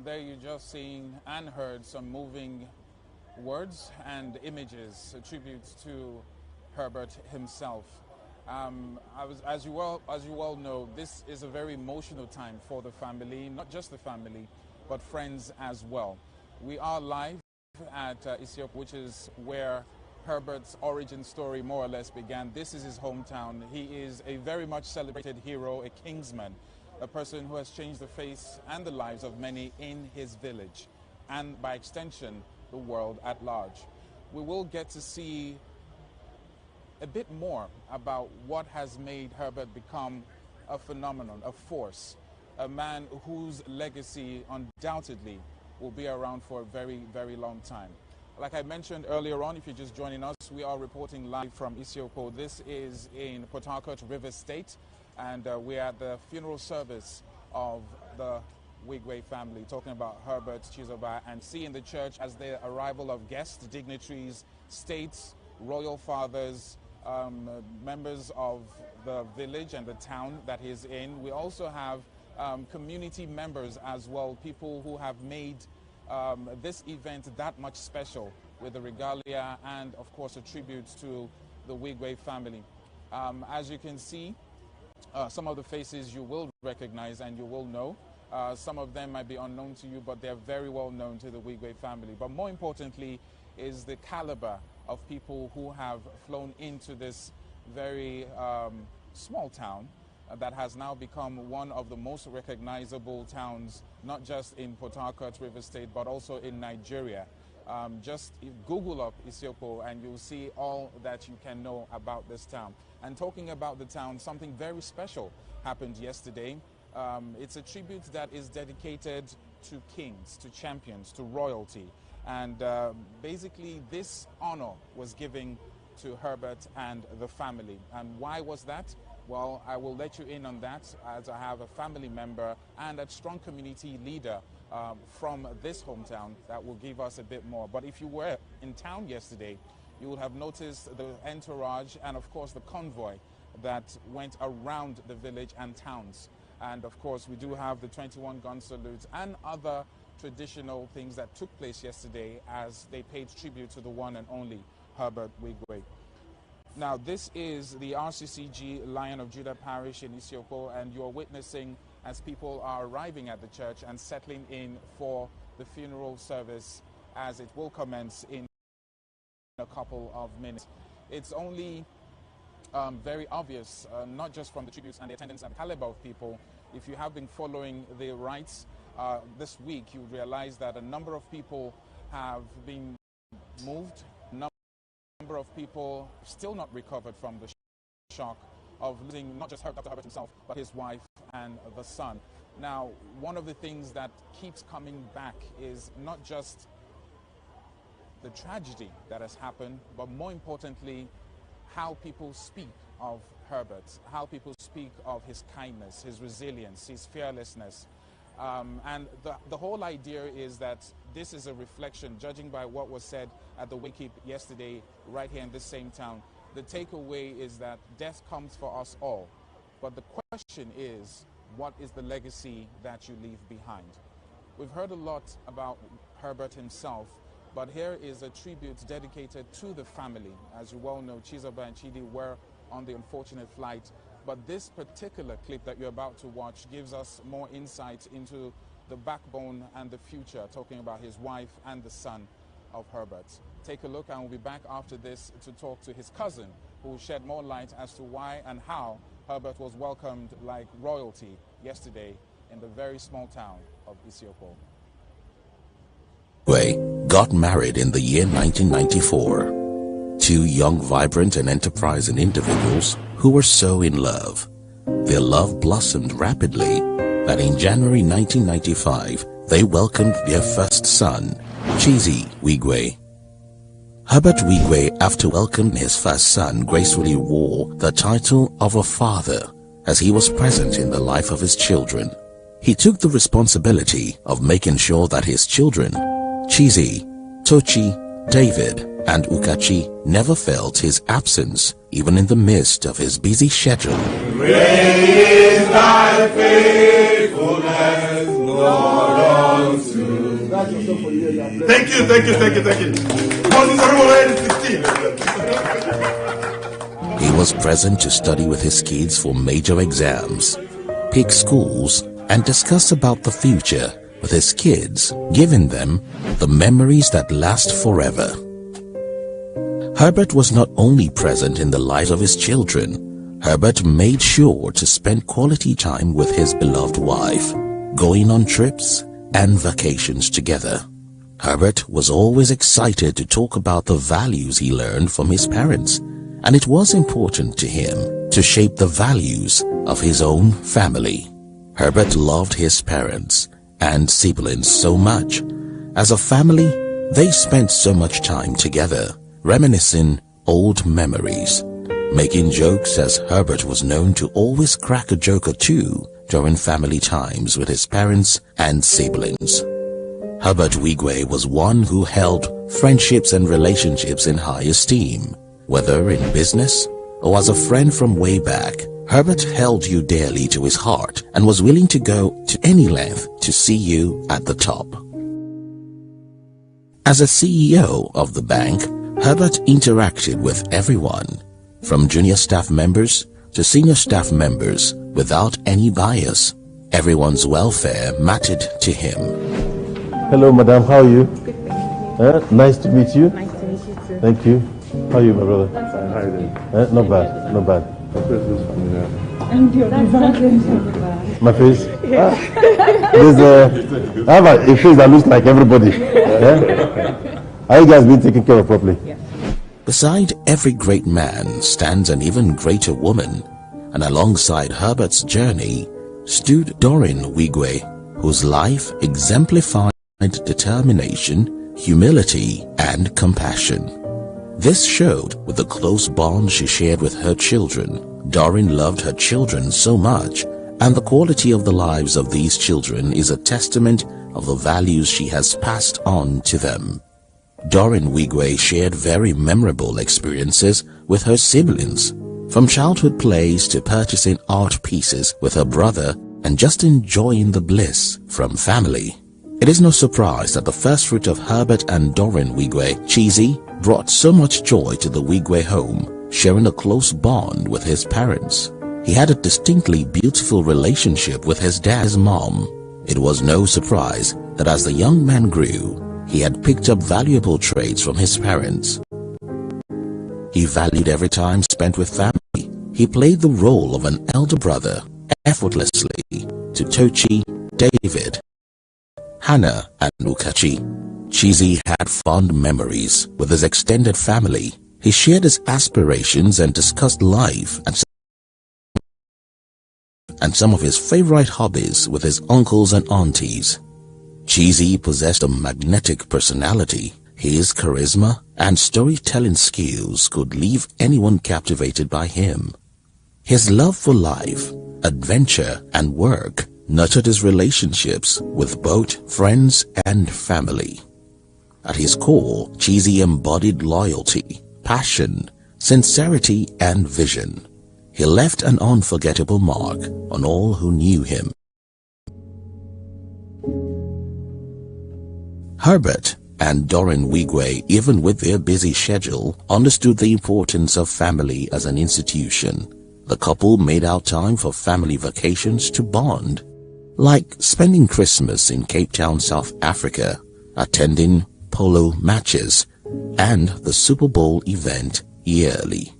there you just seen and heard some moving words and images, tributes to Herbert himself. As you well know, this is a very emotional time for the family, not just the family, but friends as well. We are live at Isiokpo, which is where Herbert's origin story more or less began. This is his hometown. He is a very much celebrated hero, a kingsman, a person who has changed the face and the lives of many in his village, and by extension, the world at large. We will get to see a bit more about what has made Herbert become a phenomenon, a force, a man whose legacy undoubtedly will be around for a very, very long time. Like I mentioned earlier on, if you're just joining us, we are reporting live from Isiokpo. This is in PORHACOURT, River State, and we're at the funeral service of the Wigwe family, talking about Herbert Chizoba, and seeing the church as the arrival of guests, dignitaries, states, royal fathers, members of the village and the town that he's in. We also have community members as well, people who have made this event that much special with the regalia and, of course, a tribute to the Wigwe family. As you can see, some of the faces you will recognize and you will know. Some of them might be unknown to you, but they're very well known to the Wigwe family. But more importantly is the caliber of people who have flown into this very small town that has now become one of the most recognizable towns, not just in PORHACOURT, River State, but also in Nigeria. Just Google up Isiokpo and you'll see all that you can know about this town. And talking about the town, something very special happened yesterday. It's a tribute that is dedicated to kings, to champions, to royalty. And basically this honor was given to Herbert and the family. And why was that? Well, I will let you in on that, as I have a family member and a strong community leader from this hometown that will give us a bit more. But if you were in town yesterday, you would have noticed the entourage and, of course, the convoy that went around the village and towns. And, of course, we do have the 21-gun salutes and other traditional things that took place yesterday as they paid tribute to the one and only Herbert Wigwe. Now, this is the RCCG Lion of Judah Parish in Isiokpo, and you're witnessing as people are arriving at the church and settling in for the funeral service as it will commence in a couple of minutes. It's only very obvious, not just from the tributes and the attendance and the caliber of people. If you have been following the rites this week, you realize that a number of people have been moved. Number of people still not recovered from the shock of losing not just Dr. Herbert himself, but his wife and the son. Now, one of the things that keeps coming back is not just the tragedy that has happened, but more importantly, how people speak of Herbert, how people speak of his kindness, his resilience, his fearlessness. And the whole idea is that this is a reflection, judging by what was said at the Wake yesterday, right here in this same town. The takeaway is that death comes for us all. But the question is, what is the legacy that you leave behind? We've heard a lot about Herbert himself, but here is a tribute dedicated to the family. As you well know, Chizoba and Chidi were on the unfortunate flight. But this particular clip that you're about to watch gives us more insight into the backbone and the future, talking about his wife and the son of Herbert. Take a look, and we'll be back after this to talk to his cousin, who will shed more light as to why and how Herbert was welcomed like royalty yesterday in the very small town of Isiokpo. Wigwe got married in the year 1994. Two young, vibrant and enterprising individuals who were so in love. Their love blossomed rapidly that in January 1995, they welcomed their first son, Chizi Wigwe. Herbert Wigwe, after welcoming his first son, gracefully wore the title of a father as he was present in the life of his children. He took the responsibility of making sure that his children, Chizi, Tochi, David, and Ukachi, never felt his absence, even in the midst of his busy schedule. Great is thy faithfulness, Lord, unto Thank you. Morning, everyone, 16. He was present to study with his kids for major exams, pick schools, and discuss about the future with his kids, giving them the memories that last forever. Herbert was not only present in the lives of his children, Herbert made sure to spend quality time with his beloved wife, going on trips and vacations together. Herbert was always excited to talk about the values he learned from his parents, and it was important to him to shape the values of his own family. Herbert loved his parents and siblings so much. As a family, they spent so much time together, reminiscing old memories, making jokes, as Herbert was known to always crack a joke or two during family times with his parents and siblings. Herbert Wigwe was one who held friendships and relationships in high esteem. Whether in business or as a friend from way back, Herbert held you dearly to his heart and was willing to go to any length to see you at the top. As a CEO of the bank, Herbert interacted with everyone, from junior staff members to senior staff members, without any bias. Everyone's welfare mattered to him. Hello, madam. How are you? Nice to meet you. Nice to meet you too. Thank you. How are you, my brother? How are you doing? Not bad. Not bad. And your My face? There's I have a face that looks like everybody. Are you guys been taken care of properly? Yes. Beside every great man stands an even greater woman, and alongside Herbert's journey stood Doreen Wigwe, whose life exemplified determination, humility, and compassion. This showed with the close bond she shared with her children. Doreen loved her children so much, and the quality of the lives of these children is a testament of the values she has passed on to them. Doreen Wigwe shared very memorable experiences with her siblings, from childhood plays to purchasing art pieces with her brother and just enjoying the bliss from family. It is no surprise that the first fruit of Herbert and Doreen Wigwe, Cheesy, brought so much joy to the Wigwe home, sharing a close bond with his parents. He had a distinctly beautiful relationship with his dad's mom. It was no surprise that as the young man grew, he had picked up valuable traits from his parents. He valued every time spent with family. He played the role of an elder brother effortlessly to Tochi, David, Hannah, and Ukachi. Cheesy had fond memories with his extended family. He shared his aspirations and discussed life and some of his favorite hobbies with his uncles and aunties. Cheesy possessed a magnetic personality. His charisma and storytelling skills could leave anyone captivated by him. His love for life, adventure, and work nurtured his relationships with both friends and family. At his core, Cheesy embodied loyalty, passion, sincerity, and vision. He left an unforgettable mark on all who knew him. Herbert and Doreen Wigwe, even with their busy schedule, understood the importance of family as an institution. The couple made out time for family vacations to bond, like spending Christmas in Cape Town, South Africa, attending polo matches, and the Super Bowl event yearly.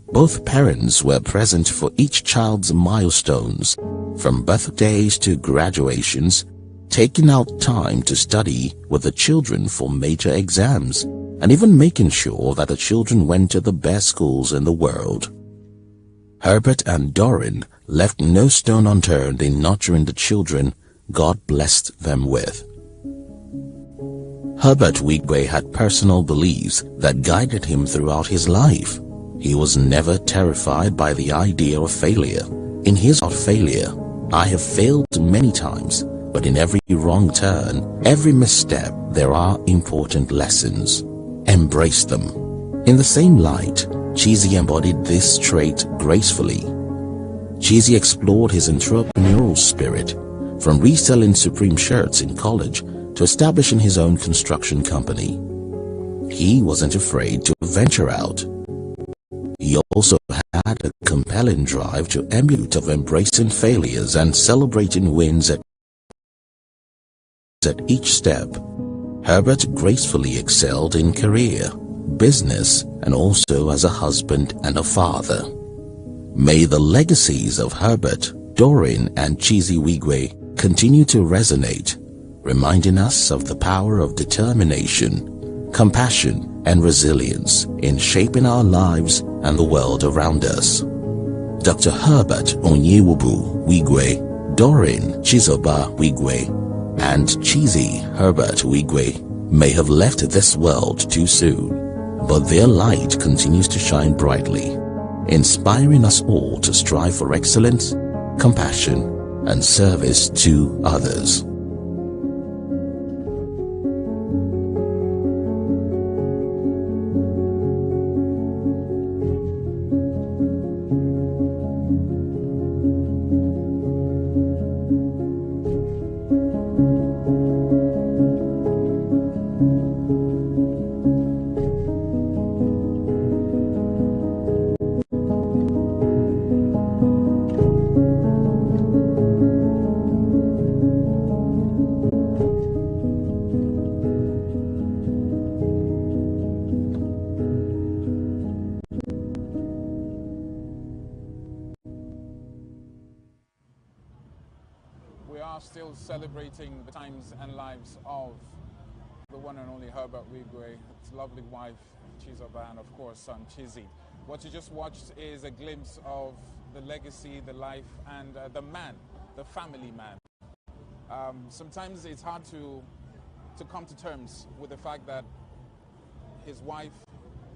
Both parents were present for each child's milestones, from birthdays to graduations, taking out time to study with the children for major exams, and even making sure that the children went to the best schools in the world. Herbert and Doreen left no stone unturned in nurturing the children God blessed them with. Herbert Wigwe had personal beliefs that guided him throughout his life. He was never terrified by the idea of failure. In his failure, I have failed many times, but in every wrong turn, every misstep, there are important lessons. Embrace them. In the same light, Cheesy embodied this trait gracefully. Cheesy explored his entrepreneurial spirit, from reselling Supreme shirts in college to establishing his own construction company. He wasn't afraid to venture out. He also had a compelling drive to emulate of embracing failures and celebrating wins at each step. Herbert gracefully excelled in career, business, and also as a husband and a father. May the legacies of Herbert, Doreen, and Chizzy Wigwe continue to resonate, reminding us of the power of determination, compassion, and resilience in shaping our lives and the world around us. Dr. Herbert Onyewubu Wigwe, Doreen Chizoba Wigwe, and Chizzy Herbert Wigwe may have left this world too soon, but their light continues to shine brightly, inspiring us all to strive for excellence, compassion, and service to others. We are still celebrating the times and lives of the one and only Herbert Wigwe, his lovely wife, Chizoba, and of course son Chizzy. What you just watched is a glimpse of the legacy, the life, and the man, the family man. Sometimes it's hard to come to terms with the fact that his wife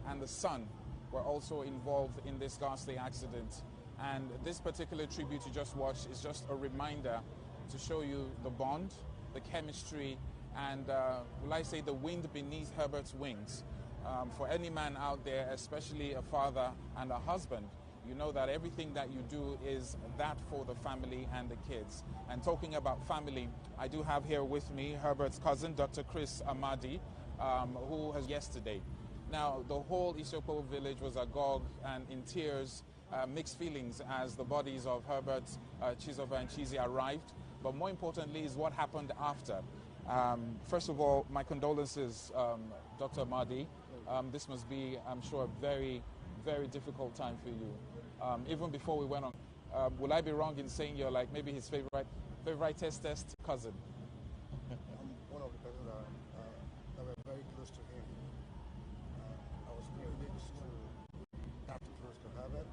and the son were also involved in this ghastly accident. And this particular tribute you just watched is just a reminder to show you the bond, the chemistry, and will I say the wind beneath Herbert's wings. For any man out there, especially a father and a husband, you know that everything that you do is that for the family and the kids. And talking about family, I do have here with me Herbert's cousin, Dr. Chris Amadi, who has yesterday. Now, the whole Isoko village was agog and in tears, mixed feelings as the bodies of Herbert, Chizoba, and Chizzy arrived. But more importantly is what happened after. First of all, my condolences, Dr. Amadi. This must be, I'm sure, a very, very difficult time for you. Even before we went on, will I be wrong in saying you're like maybe his favorite test cousin? I'm one of the persons that were very close to him. I was privileged to get close to Herbert.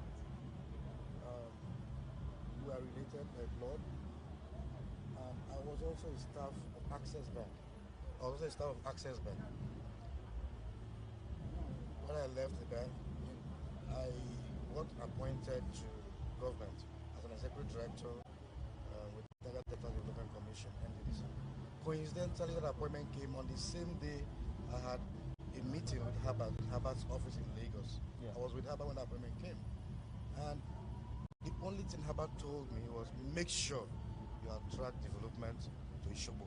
We are related by blood. I was also a staff of Access Bank. When I left the bank, I got appointed to government as an executive director with the Delta Development Commission, NDDC. Coincidentally, that appointment came on the same day I had a meeting with Herbert in Herbert's office in Lagos. Yeah. I was with Herbert when the appointment came. And the only thing Herbert told me was, make sure you attract development to Ishobo.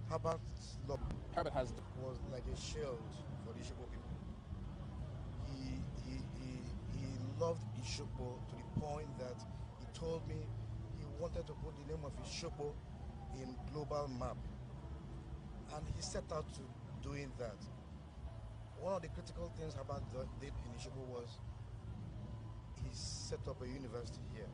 Herbert's love was like a shield for the Ishobo people. He loved Ishobo to the point that he told me he wanted to put the name of Ishobo in global map. And he set out to doing that. One of the critical things Herbert did in Ishobo was he set up a university here.